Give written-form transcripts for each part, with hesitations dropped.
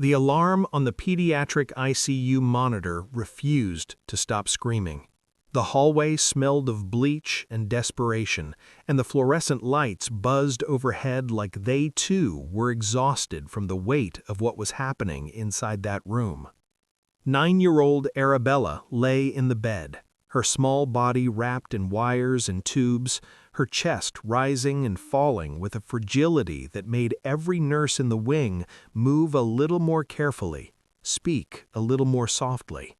The alarm on the pediatric ICU monitor refused to stop screaming. The hallway smelled of bleach and desperation, and the fluorescent lights buzzed overhead like they too were exhausted from the weight of what was happening inside that room. 9-year-old Arabella lay in the bed, her small body wrapped in wires and tubes, her chest rising and falling with a fragility that made every nurse in the wing move a little more carefully, speak a little more softly.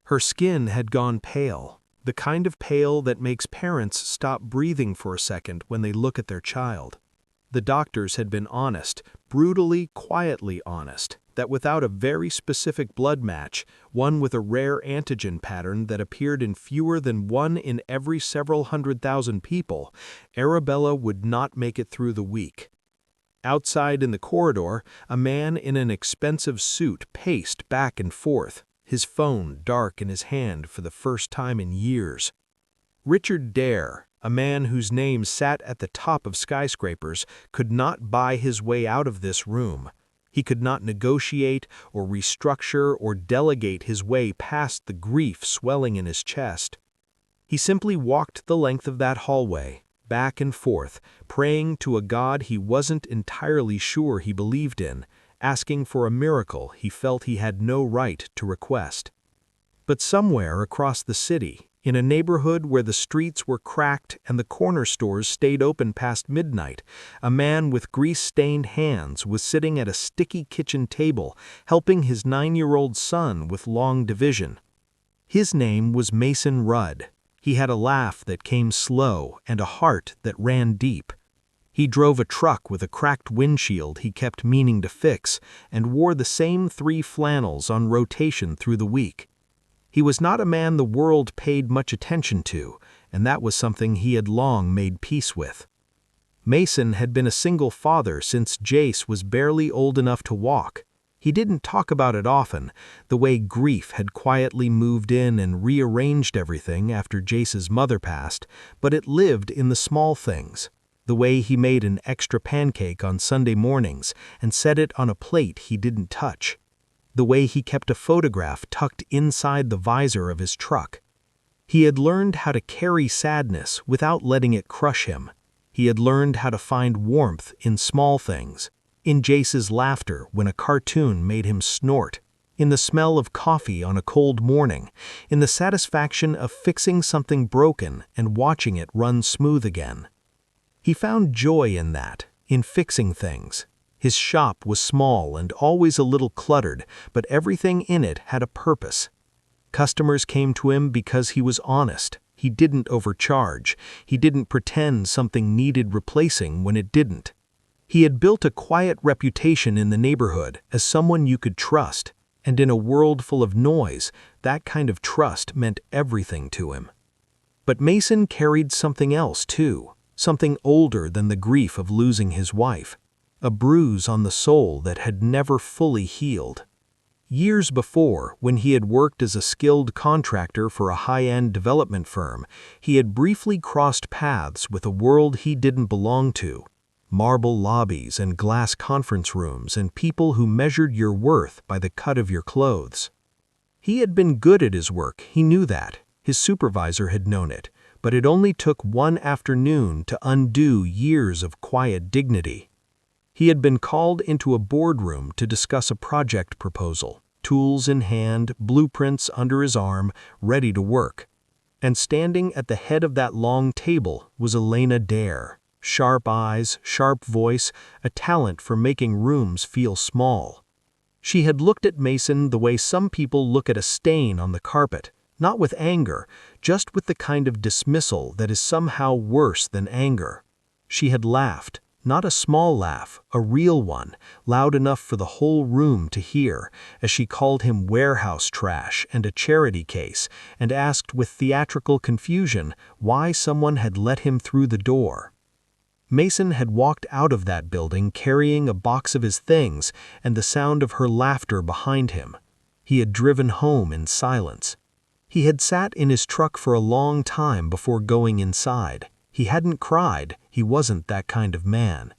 Her skin had gone pale, the kind of pale that makes parents stop breathing for a second when they look at their child. The doctors had been honest, brutally, quietly honest, that without a very specific blood match, one with a rare antigen pattern that appeared in fewer than 1 in every several 100,000 people, Arabella would not make it through the week. Outside in the corridor, a man in an expensive suit paced back and forth, his phone dark in his hand for the first time in years. Richard Dare, a man whose name sat at the top of skyscrapers, could not buy his way out of this room. He could not negotiate or restructure or delegate his way past the grief swelling in his chest. He simply walked the length of that hallway, back and forth, praying to a God he wasn't entirely sure he believed in, asking for a miracle he felt he had no right to request. But somewhere across the city, in a neighborhood where the streets were cracked and the corner stores stayed open past midnight, a man with grease-stained hands was sitting at a sticky kitchen table, helping his 9-year-old son with long division. His name was Mason Rudd. He had a laugh that came slow and a heart that ran deep. He drove a truck with a cracked windshield he kept meaning to fix, and wore the same 3 flannels on rotation through the week. He was not a man the world paid much attention to, and that was something he had long made peace with. Mason had been a single father since Jace was barely old enough to walk. He didn't talk about it often, the way grief had quietly moved in and rearranged everything after Jace's mother passed, but it lived in the small things. The way he made an extra pancake on Sunday mornings and set it on a plate he didn't touch. The way he kept a photograph tucked inside the visor of his truck. He had learned how to carry sadness without letting it crush him. He had learned how to find warmth in small things, in Jace's laughter when a cartoon made him snort, in the smell of coffee on a cold morning, in the satisfaction of fixing something broken and watching it run smooth again. He found joy in that, in fixing things. His shop was small and always a little cluttered, but everything in it had a purpose. Customers came to him because he was honest. He didn't overcharge. He didn't pretend something needed replacing when it didn't. He had built a quiet reputation in the neighborhood as someone you could trust, and in a world full of noise, that kind of trust meant everything to him. But Mason carried something else too, something older than the grief of losing his wife. A bruise on the soul that had never fully healed. Years before, when he had worked as a skilled contractor for a high-end development firm, he had briefly crossed paths with a world he didn't belong to. Marble lobbies and glass conference rooms and people who measured your worth by the cut of your clothes. He had been good at his work, he knew that. His supervisor had known it, but it only took one afternoon to undo years of quiet dignity. He had been called into a boardroom to discuss a project proposal, tools in hand, blueprints under his arm, ready to work. And standing at the head of that long table was Elena Dare. Sharp eyes, sharp voice, a talent for making rooms feel small. She had looked at Mason the way some people look at a stain on the carpet, not with anger, just with the kind of dismissal that is somehow worse than anger. She had laughed. Not a small laugh, a real one, loud enough for the whole room to hear, as she called him warehouse trash and a charity case, and asked with theatrical confusion why someone had let him through the door. Mason had walked out of that building carrying a box of his things and the sound of her laughter behind him. He had driven home in silence. He had sat in his truck for a long time before going inside. He hadn't cried, he wasn't that kind of man.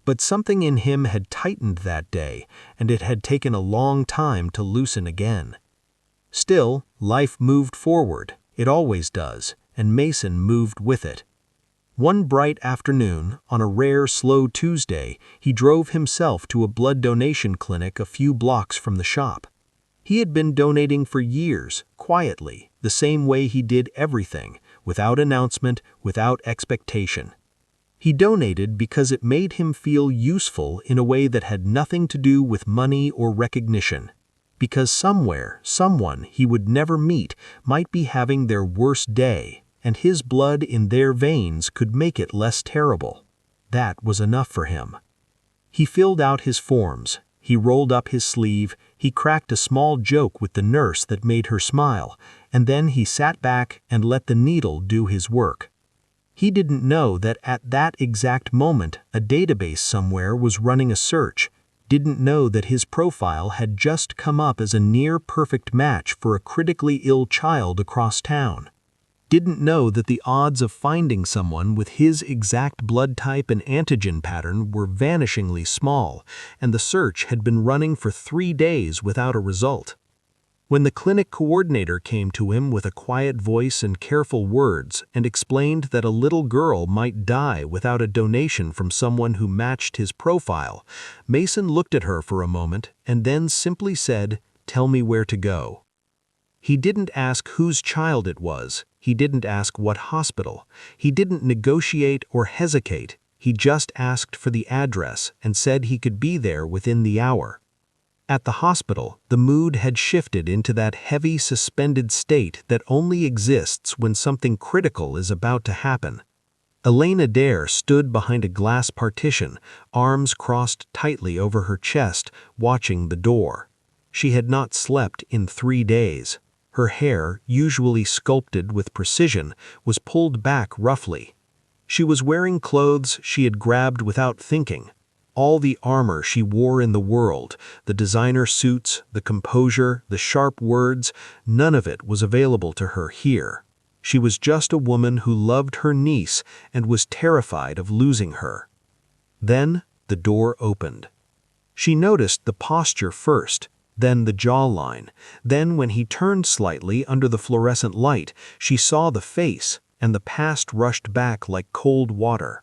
But something in him had tightened that day, and it had taken a long time to loosen again. Still, life moved forward. It always does, and Mason moved with it. One bright afternoon, on a rare, slow Tuesday, he drove himself to a blood donation clinic a few blocks from the shop. He had been donating for years, quietly, the same way he did everything, without announcement, without expectation. He donated because it made him feel useful in a way that had nothing to do with money or recognition. Because somewhere, someone he would never meet might be having their worst day, and his blood in their veins could make it less terrible. That was enough for him. He filled out his forms. He rolled up his sleeve. He cracked a small joke with the nurse that made her smile, and then he sat back and let the needle do his work. He didn't know that at that exact moment a database somewhere was running a search, didn't know that his profile had just come up as a near-perfect match for a critically ill child across town. Didn't know that the odds of finding someone with his exact blood type and antigen pattern were vanishingly small, and the search had been running for 3 days without a result. When the clinic coordinator came to him with a quiet voice and careful words and explained that a little girl might die without a donation from someone who matched his profile, Mason looked at her for a moment and then simply said, "Tell me where to go." He didn't ask whose child it was. He didn't ask what hospital. He didn't negotiate or hesitate. He just asked for the address and said he could be there within the hour. At the hospital, the mood had shifted into that heavy, suspended state that only exists when something critical is about to happen. Elena Dare stood behind a glass partition, arms crossed tightly over her chest, watching the door. She had not slept in 3 days. Her hair, usually sculpted with precision, was pulled back roughly. She was wearing clothes she had grabbed without thinking. All the armor she wore in the world, the designer suits, the composure, the sharp words, none of it was available to her here. She was just a woman who loved her niece and was terrified of losing her. Then the door opened. She noticed the posture first, then the jawline. Then when he turned slightly under the fluorescent light, she saw the face, and the past rushed back like cold water.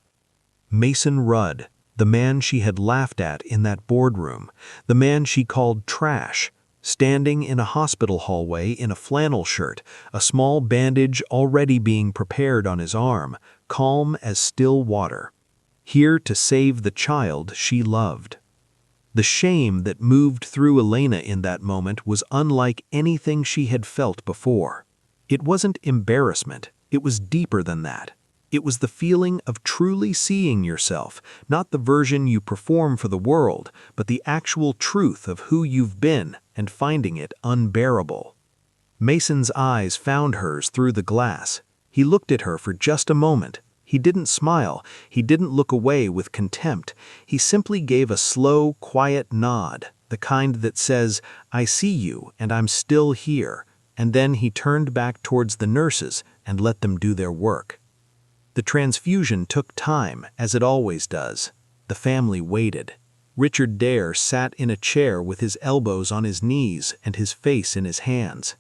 Mason Rudd. The man she had laughed at in that boardroom, the man she called trash, standing in a hospital hallway in a flannel shirt, a small bandage already being prepared on his arm, calm as still water. Here to save the child she loved. The shame that moved through Elena in that moment was unlike anything she had felt before. It wasn't embarrassment, it was deeper than that. It was the feeling of truly seeing yourself, not the version you perform for the world, but the actual truth of who you've been and finding it unbearable. Mason's eyes found hers through the glass. He looked at her for just a moment. He didn't smile. He didn't look away with contempt. He simply gave a slow, quiet nod, the kind that says, "I see you and I'm still here." And then he turned back towards the nurses and let them do their work. The transfusion took time, as it always does. The family waited. Richard Dare sat in a chair with his elbows on his knees and his face in his hands.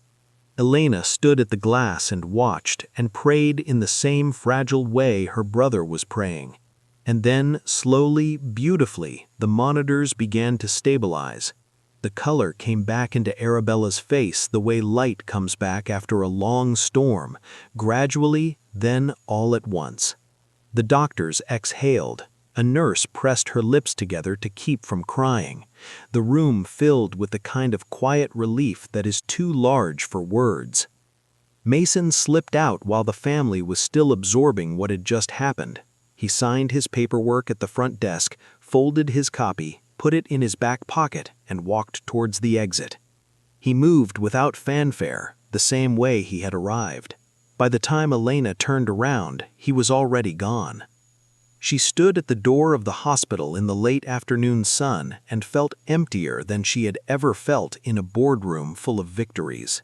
Elena stood at the glass and watched and prayed in the same fragile way her brother was praying. And then, slowly, beautifully, the monitors began to stabilize. The color came back into Arabella's face the way light comes back after a long storm, gradually, then all at once. The doctors exhaled. A nurse pressed her lips together to keep from crying. The room filled with the kind of quiet relief that is too large for words. Mason slipped out while the family was still absorbing what had just happened. He signed his paperwork at the front desk, folded his copy, put it in his back pocket, and walked towards the exit. He moved without fanfare, the same way he had arrived. By the time Elena turned around, he was already gone. She stood at the door of the hospital in the late afternoon sun and felt emptier than she had ever felt in a boardroom full of victories.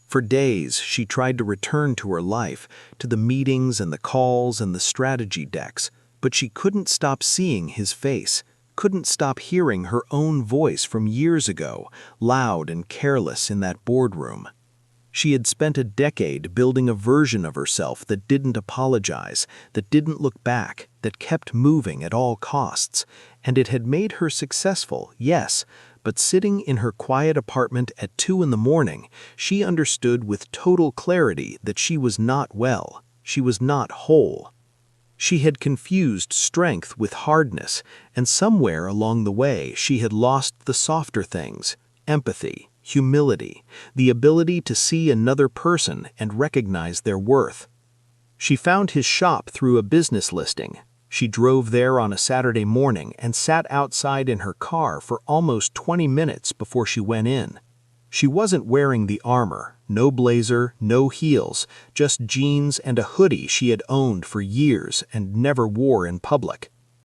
For days, she tried to return to her life, to the meetings and the calls and the strategy decks, but she couldn't stop seeing his face, couldn't stop hearing her own voice from years ago, loud and careless in that boardroom. She had spent a decade building a version of herself that didn't apologize, that didn't look back, that kept moving at all costs, and it had made her successful, yes, but sitting in her quiet apartment at 2 a.m, she understood with total clarity that she was not well, she was not whole. She had confused strength with hardness, and somewhere along the way she had lost the softer things, empathy, humility, the ability to see another person and recognize their worth. She found his shop through a business listing. She drove there on a Saturday morning and sat outside in her car for almost 20 minutes before she went in. She wasn't wearing the armor, no blazer, no heels, just jeans and a hoodie she had owned for years and never wore in public.